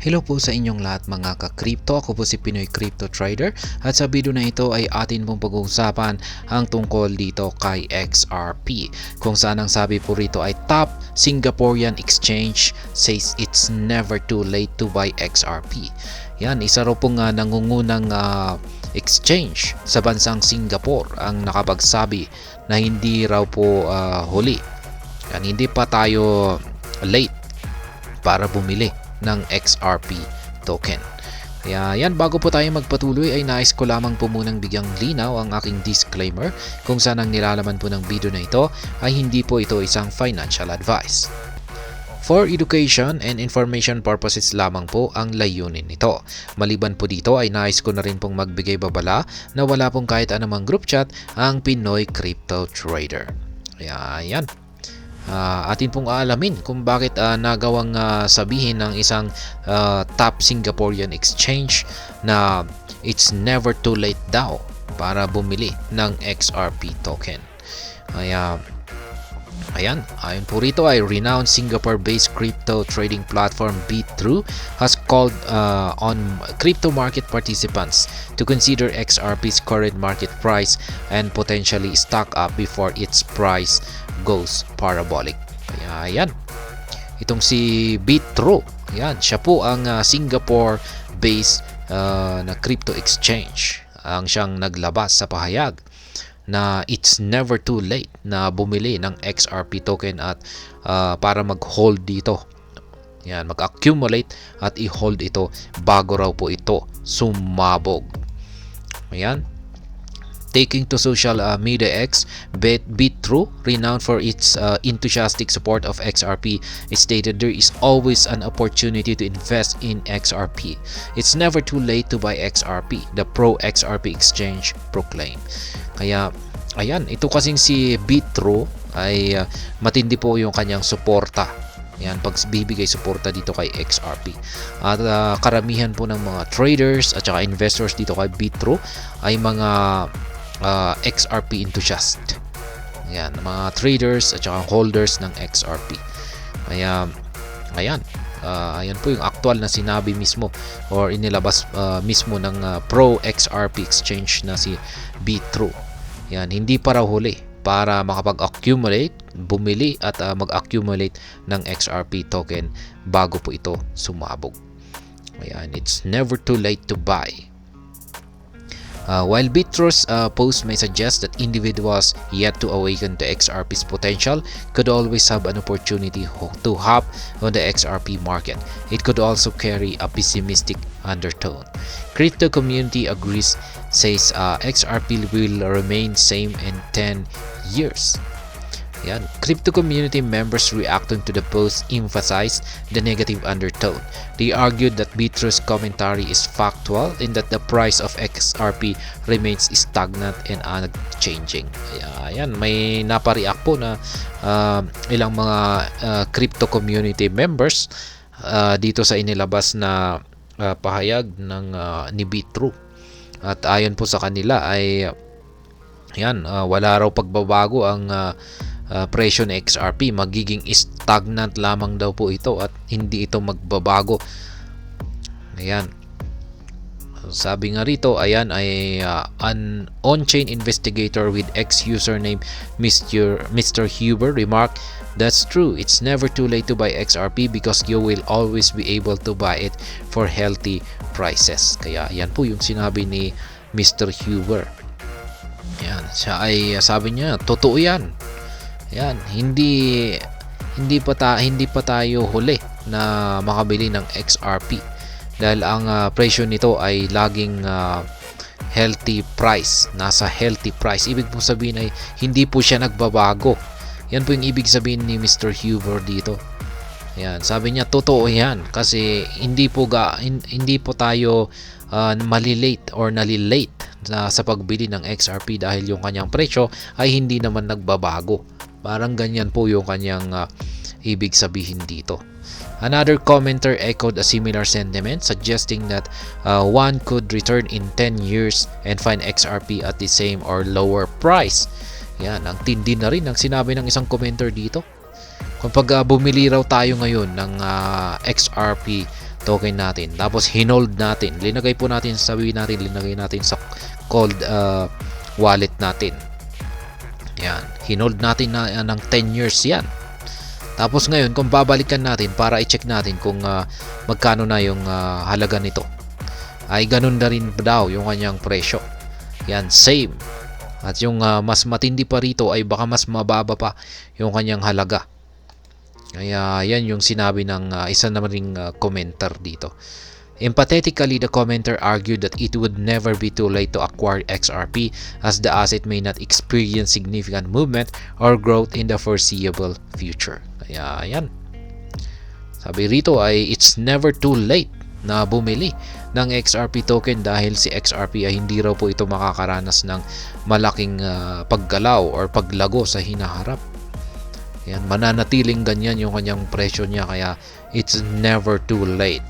Hello po sa inyong lahat mga ka-crypto. Ako po si Pinoy Crypto Trader at sa video na ito ay atin pong pag-uusapan ang tungkol dito kay XRP, kung saan ang sabi po rito ay top Singaporean exchange says it's never too late to buy XRP. Yan, isa raw pong nangungunang exchange sa bansang Singapore ang nakapagsabi na hindi raw po huli. Yan, hindi pa tayo late para bumili ng XRP token. Kaya yan, bago po tayo magpatuloy ay nais ko lamang po munang bigyang linaw ang aking disclaimer kung saan ang nilalaman po ng video na ito ay hindi po ito isang financial advice. For education and information purposes lamang po ang layunin nito. Maliban po dito ay nais ko na rin pong magbigay babala na wala pong kahit anumang group chat ang Pinoy Crypto Trader. Kaya yan. Atin pong aalamin kung bakit nagawang sabihin ng isang top Singaporean exchange na it's never too late daw para bumili ng XRP token. Ayan, ayon po rito ay renowned Singapore-based crypto trading platform Bitrue has called on crypto market participants to consider XRP's current market price and potentially stock up before its price goes parabolic. Kaya yan, itong si Bitrue, yan, siya po ang Singapore-based na crypto exchange ang siyang naglabas sa pahayag na it's never too late na bumili ng XRP token at para mag-hold dito. Yan, mag-accumulate at i-hold ito bago raw po ito sumabog. Ayan. Taking to social media X, Bitrue, renowned for its enthusiastic support of XRP, stated there is always an opportunity to invest in XRP. It's never too late to buy XRP, the pro-XRP exchange proclaimed. Kaya, ayan, ito kasing si Bitrue ay matindi po yung kanyang suporta. Yan, pagbibigay suporta dito kay XRP. At karamihan po ng mga traders at saka investors dito kay Bitrue ay mga XRP enthusiast. Ayan, mga traders at saka holders ng XRP. Kaya, ayan, ayan po yung actual na sinabi mismo or inilabas mismo ng pro XRP exchange na si Bitrue. Yan, hindi pa raw huli para makapag-accumulate, bumili at mag-accumulate ng XRP token bago po ito sumabog. Ayan, it's never too late to buy. While Bitrue's post may suggest that individuals yet to awaken to XRP's potential could always have an opportunity to hop on the XRP market, it could also carry a pessimistic undertone. Crypto community agrees, says XRP will remain same in 10 years. Yan. Crypto community members reacting to the post emphasized the negative undertone. They argued that Bitrue's commentary is factual in that the price of XRP remains stagnant and unchanging. Ayan, may napareact po na ilang mga crypto community members dito sa inilabas na pahayag ng ni Bitrue. At ayon po sa kanila ay yan, wala raw pagbabago ang presyo ng XRP, magiging stagnant lamang daw po ito at hindi ito magbabago. Ayan. Sabi nga rito, ayan ay an on-chain investigator with X username Mr. Huber remarked, "That's true. It's never too late to buy XRP because you will always be able to buy it for healthy prices." Kaya yan po yung sinabi ni Mr. Huber. Ayan, siya ay sabi niya, totoo yan. Yan, hindi pa tayo huli na makabili ng XRP dahil ang presyo nito ay laging healthy price, nasa healthy price. Ibig po sabihin ay hindi po siya nagbabago. Yan po yung ibig sabihin ni Mr. Huber dito. Yan, sabi niya totoo yan kasi hindi po tayo malilate or nalilate sa pagbili ng XRP dahil yung kanyang presyo ay hindi naman nagbabago. Parang ganyan po yung kanyang ibig sabihin dito. Another commenter echoed a similar sentiment, suggesting that one could return in 10 years and find XRP at the same or lower price. Yan, ang tindi na rin ang sinabi ng isang commenter dito. Kung bumili raw tayo ngayon ng XRP token natin. Tapos hinold natin. Linagay po natin, sabihin natin, linagay natin sa cold wallet natin. Yan. Hinold natin na ng 10 years yan. Tapos ngayon, kung babalikan natin para i-check natin kung magkano na yung halaga nito, ay ganun na rin daw yung kanyang presyo. Yan, same. At yung mas matindi pa rito ay baka mas mababa pa yung kanyang halaga. Kaya yan yung sinabi ng isa naman ring commenter dito. Empathetically, the commenter argued that it would never be too late to acquire XRP as the asset may not experience significant movement or growth in the foreseeable future. Kaya yan. Sabi rito ay it's never too late na bumili ng XRP token dahil si XRP ay hindi raw po ito makakaranas ng malaking paggalaw or paglago sa hinaharap. Yan, mananatiling ganyan yung kanyang presyo niya, kaya it's never too late.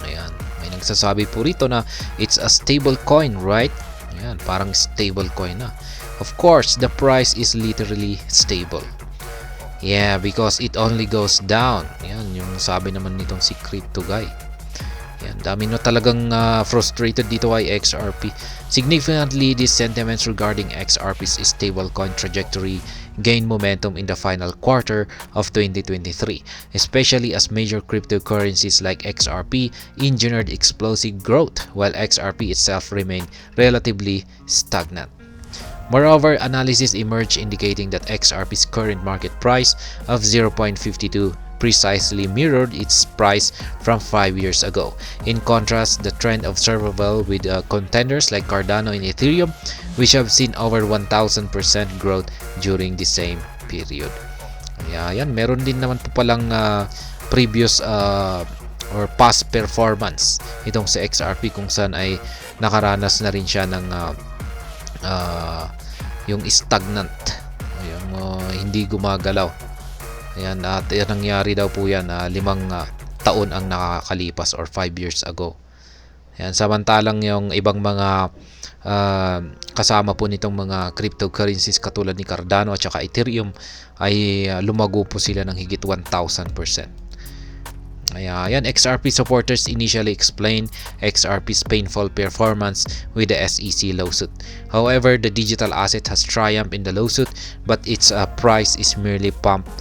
Ayan, may nagsasabi po rito na it's a stable coin, right? Ayan, parang stable coin na. Of course, the price is literally stable. Yeah, because it only goes down. Yan, yung sabi naman nitong si Crypto Guy. Yan, dami na talagang frustrated dito ay XRP. Significantly, these sentiments regarding XRP's stablecoin trajectory gained momentum in the final quarter of 2023, especially as major cryptocurrencies like XRP engineered explosive growth, while XRP itself remained relatively stagnant. Moreover, analysis emerged indicating that XRP's current market price of 0.52 precisely mirrored its price from 5 years ago. In contrast, the trend observable with contenders like Cardano and Ethereum, which have seen over 1,000% growth during the same period. Yan, meron din naman po palang previous or past performance itong sa XRP kung saan ay nakaranas na rin siya ng yung stagnant, yung hindi gumagalaw. Ayan, at nangyari daw po yan 5 taon ang nakakalipas or 5 years ago. Ayan, samantalang yung ibang mga kasama po nitong mga cryptocurrencies katulad ni Cardano at saka Ethereum ay lumago po sila ng higit 1,000%. Ayan, XRP supporters initially explained XRP's painful performance with the SEC lawsuit. However, the digital asset has triumphed in the lawsuit, but its price is merely pumped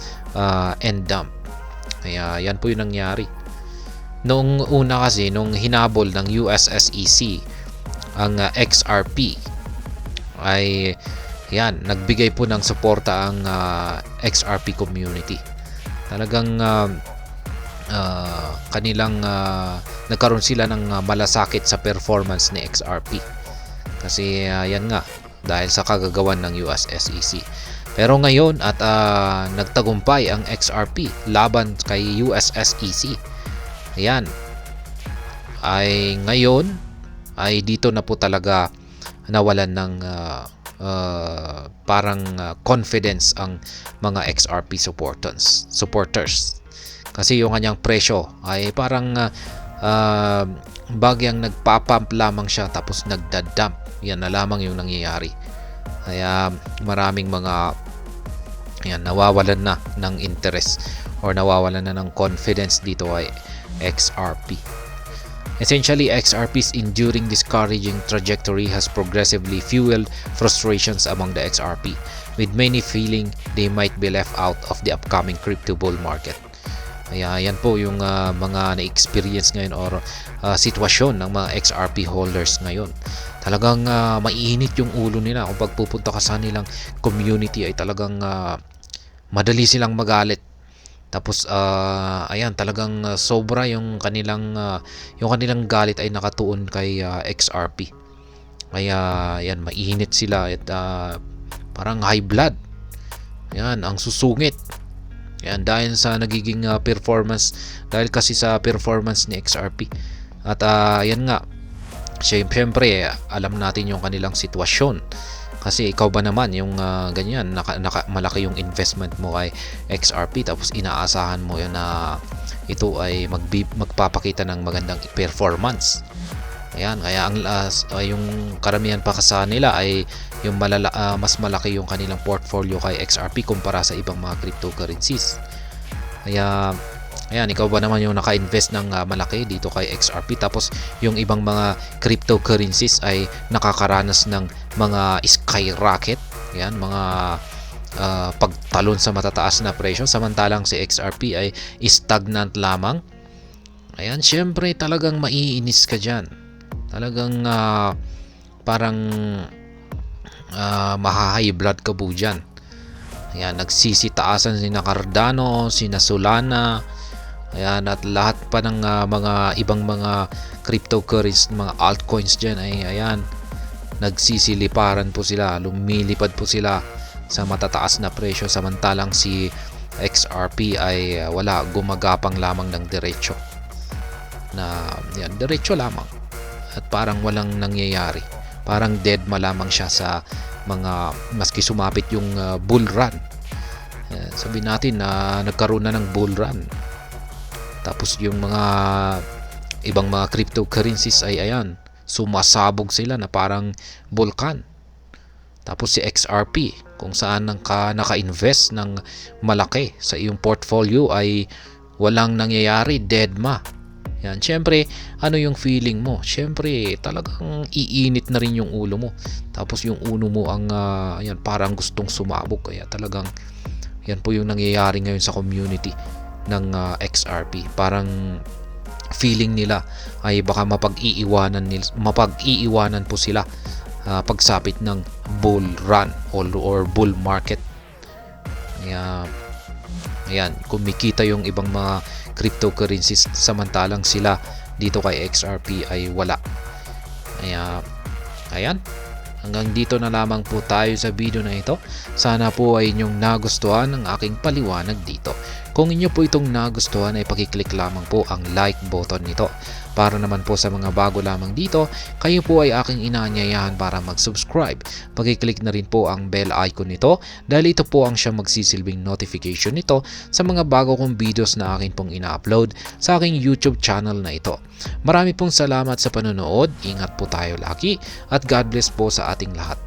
and dump. Kaya yan po yung nangyari. Noong una kasi, nung hinabol ng US SEC ang XRP, ay yan, nagbigay po ng suporta ang XRP community. Talagang kanilang nagkaroon sila ng malasakit sa performance ni XRP. Kasi yan nga, dahil sa kagagawan ng US SEC. Pero ngayon at nagtagumpay ang XRP laban kay US SEC. Ayan. Ay ngayon ay dito na po talaga nawalan ng parang confidence ang mga XRP supporters. Kasi yung kanyang presyo ay parang bagyang nagpapump lamang siya tapos nagdadump. Yan na lamang yung nangyayari. Kaya maraming mga nawawalan na ng interest or nawawalan na ng confidence dito ay XRP. Essentially, XRP's enduring discouraging trajectory has progressively fueled frustrations among the XRP, with many feeling they might be left out of the upcoming crypto bull market. Kaya yan po yung mga na-experience ngayon or sitwasyon ng mga XRP holders ngayon. Talagang maiinit yung ulo nila kung pagpupunta ka sa nilang community ay talagang madali silang magalit. Tapos ayan, talagang sobra yung kanilang galit ay nakatuon kay XRP. Kaya yan, mainit sila at parang high blood. Yan, ang susungit. Yan, dahil sa nagiging performance, dahil kasi sa performance ni XRP. At yan nga, syempre alam natin yung kanilang sitwasyon. Kasi ikaw ba naman yung ganyan, malaki yung investment mo kay XRP tapos inaasahan mo yan na ito ay magpapakita ng magandang performance. Ayan, kaya yung karamihan pa sa nila ay yung mas malaki yung kanilang portfolio kay XRP kumpara sa ibang mga cryptocurrencies. Kaya Ayan, ikaw ba naman yung naka-invest ng malaki dito kay XRP, tapos yung ibang mga cryptocurrencies ay nakakaranas ng mga skyrocket, ayan, mga pagtalon sa matataas na presyo, samantalang si XRP ay stagnant lamang. Ayan, syempre talagang maiinis ka dyan. Talagang parang maha-high blood ka po dyan. Ayan, nagsisitaasan sina Cardano, sina Solana, ayan, at lahat pa ng mga ibang mga cryptocurrencies, mga altcoins dyan ay ayan, nagsisiliparan po sila, lumilipad po sila sa matataas na presyo, samantalang si XRP ay wala, gumagapang lamang ng diretso na yan, diretso lamang at parang walang nangyayari, parang dead ma lamang siya sa mga, maski sumapit yung bull run. Sabihin natin na nagkaroon na ng bull run, tapos yung mga ibang mga cryptocurrencies ay ayan, sumasabog sila na parang bulkan. Tapos si XRP, kung saan naka-invest ng malaki sa iyong portfolio, ay walang nangyayari, dead ma. Yan, syempre, ano yung feeling mo? Syempre, talagang iinit na rin yung ulo mo. Tapos yung ulo mo ang ayan, parang gustong sumabog. Kaya talagang yan po yung nangyayari ngayon sa community ng XRP. Parang feeling nila ay baka mapag-iiwanan po sila pagsapit ng bull run or bull market. Kaya ayan, kumikita yung ibang mga cryptocurrencies, samantalang sila dito kay XRP ay wala. Kaya ayan, hanggang dito na lamang po tayo sa video na ito. Sana po ay inyong nagustuhan ang aking paliwanag dito. Kung inyo po itong nagustuhan ay pakiclick lamang po ang like button nito. Para naman po sa mga bago lamang dito, kayo po ay aking inaanyayahan para mag-subscribe. Pakiclick na rin po ang bell icon nito dahil ito po ang siyang magsisilbing notification nito sa mga bago kong videos na akin pong ina-upload sa aking YouTube channel na ito. Marami pong salamat sa panonood, ingat po tayo lagi at God bless po sa ating lahat.